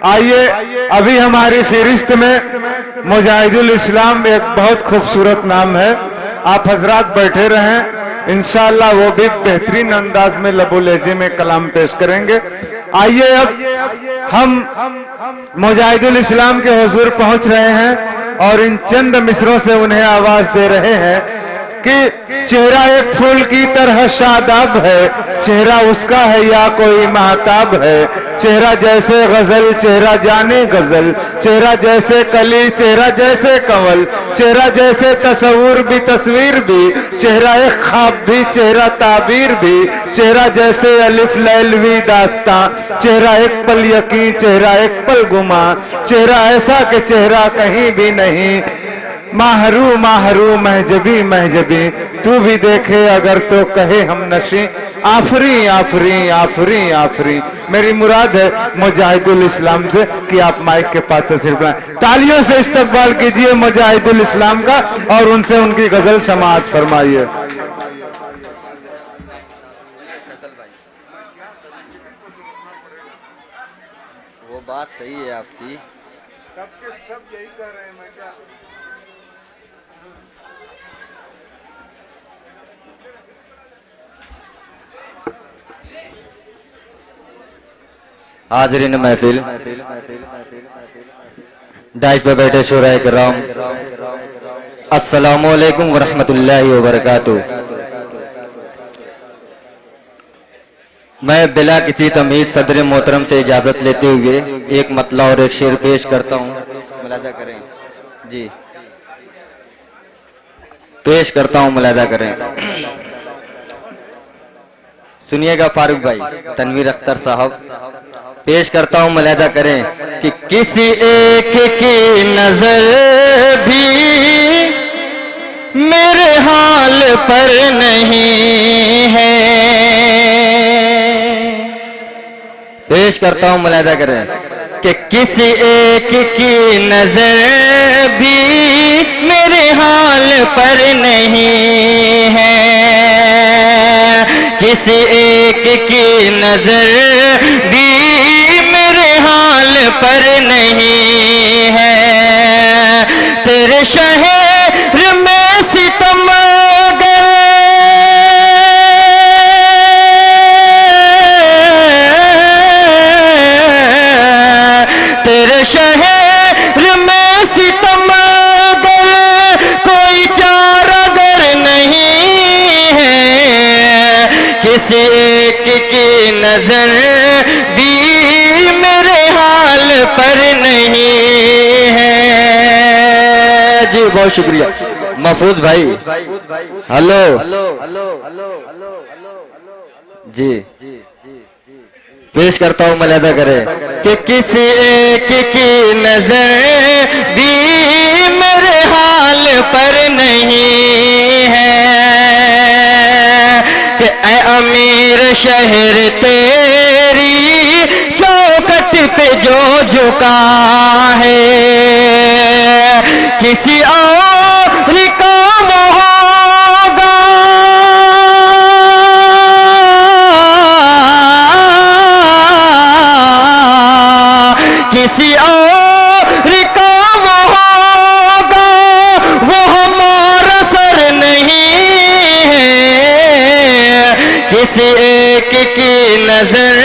आइए, अभी हमारी फहरिस्त में मुजाहिदुल इस्लाम एक बहुत खूबसूरत नाम है। आप हजरात बैठे रहें, इंशाअल्लाह वो भी बेहतरीन अंदाज में लबो लहजे में कलाम पेश करेंगे। आइए, अब हम मुजाहिदुल इस्लाम के हुजूर पहुंच रहे हैं और इन चंद मिसरों से उन्हें आवाज दे रहे हैं कि चेहरा एक फूल की तरह शादाब है, चेहरा उसका है या कोई महताब है। चेहरा जैसे गजल, चेहरा जाने गजल, चेहरा जैसे कली, चेहरा जैसे कंवल, चेहरा जैसे तस्वूर भी तस्वीर भी, चेहरा एक ख्वाब भी, चेहरा ताबीर भी, चेहरा जैसे अलिफ लैलवी दास्तां, चेहरा एक पल यकीन, चेहरा एक पल गुमा, चेहरा ऐसा कि चेहरा कहीं भी नहीं। माहरू माहरू महजबी महजबी, तू भी देखे अगर तो कहे हम नशी। आफरी आफरी आफरी आफरी, मेरी मुराद है मुजाहिदुल इस्लाम से कि आप माइक के पास तशरीफ लाएं। तालियों से इस्तकबाल कीजिए मुजाहिदुल इस्लाम का और उनसे उनकी गजल समाअत फरमाइए। वो बात सही है आपकी, सब यही कर रहे हैं। मैं क्या हाज़रीन महफिल, डाइस पे बैठे शोराए किराम, अस्सलामु अलैकुम व रहमतुल्लाहि व बरकातुहू। मैं बिला किसी तमीज़ सदर मोहतरम से इजाज़त लेते हुए एक मतला और एक शेर पेश करता हूँ। मुलाजा करें जी, पेश करता हूँ, मुलाजा करें। सुनिएगा फारूक भाई, तनवीर अख्तर साहब, पेश करता हूँ, मुलाजा करें कि किसी एक की नजर भी मेरे हाल पर नहीं है। पेश करता हूँ, मुलाजा करें कि किसी एक की नजर भी मेरे हाल पर नहीं है। किसी एक की नजर भी मेरे हाल पर नहीं है। तेरे शहर में सितम अगर तेरे शहर में सितम अगर कोई चारागर नहीं है। किसी एक की नजर भी मेरे हाल पर नहीं है। जी बहुत शुक्रिया महफूज भाई। हेलो जी, पेश करता हूँ, मुलाजा करें कि किसी एक की नजर भी मेरे हाल पर नहीं है। कि ऐ अमीर शहर तेरी चौखट पे जो झुका है, किसी और काम होगा किसी और काम होगा, वो हमारा सर नहीं है। किसी एक की नजर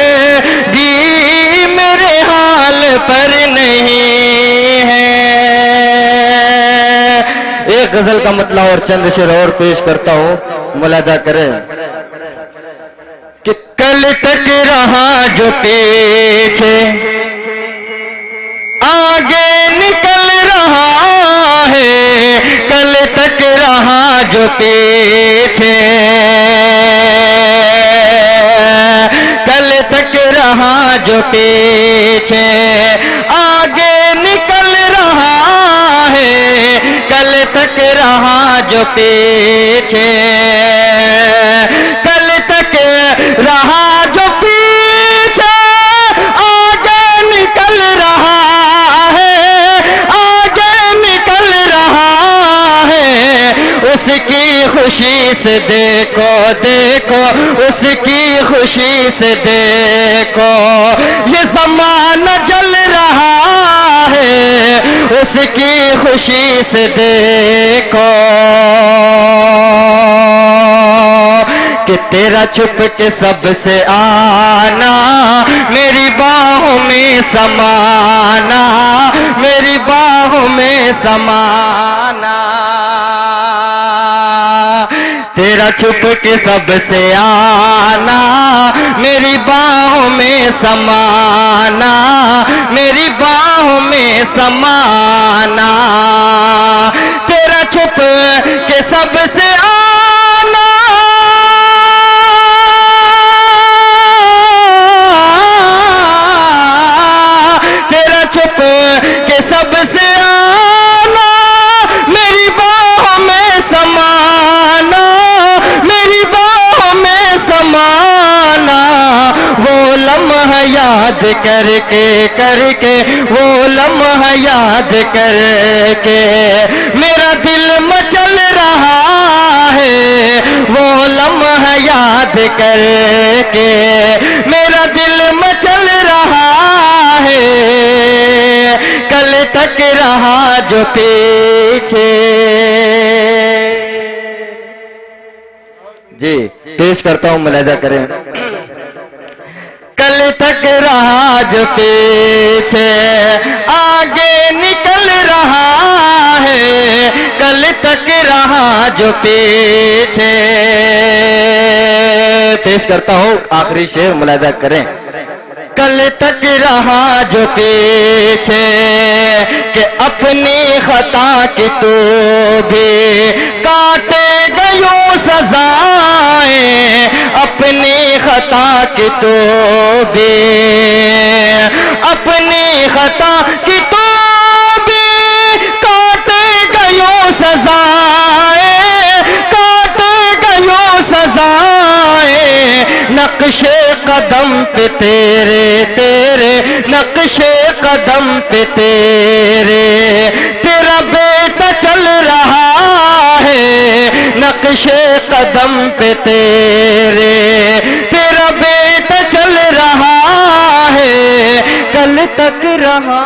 भी मेरे हाल पर नहीं है। एक गजल का मतला और चंद शेर और पेश करता हूँ, मुलाजा करें कि कल तक रहा जो पीछे आगे निकल रहा है। कल तक रहा जो पीछे, कल तक रहा जो पीछे, आगे निकल रहा है। कल तक रहा जो पीछे, कल तक रहा जो पीछे, आगे निकल रहा है। आगे निकल रहा है। उसकी खुशी से देखो देखो, उसकी खुशी से देखो, ये ज़माना जल रहा उसकी खुशी से देखो कि तेरा छुप के सबसे आना, मेरी बाहों में समाना, मेरी बाहों में समाना। तेरा छुप के सबसे आना, मेरी बाहों में समाना, मेरी बाहों में समाना। तेरा छुप के सबसे आना, तेरा छुप के सबसे आना, मेरी बाहों में समाना, मेरी बाहों में समाना। वो लम्हा याद करके करके, वो लम्हा याद करके मेरा दिल मचल रहा है। वो लम्हा याद करके मेरा दिल मचल रहा है। कल तक रहा जो पीछे। जी पेश करता हूं, मुलाहिजा करें। कल तक रहा जो पीछे, आगे निकल रहा है। कल तक रहा जो पीछे। पेश करता हूं आखिरी शेर, मुलाहिजा करें। कल तक रहा जो पीछे कि अपनी खता की तो भी काटे गयो सजाएं। अपनी खता की तो भी, अपनी खता की तो भी काटे गयो सजाएं, काटे गयो सजाएं। नक्शे कदम पे तेरे, तेरे नक्शे कदम पे तेरे, तेरा बेटा चल रहा है। नक्शे कदम पे तेरे, तेरा बेटा चल रहा है। कल तक रहा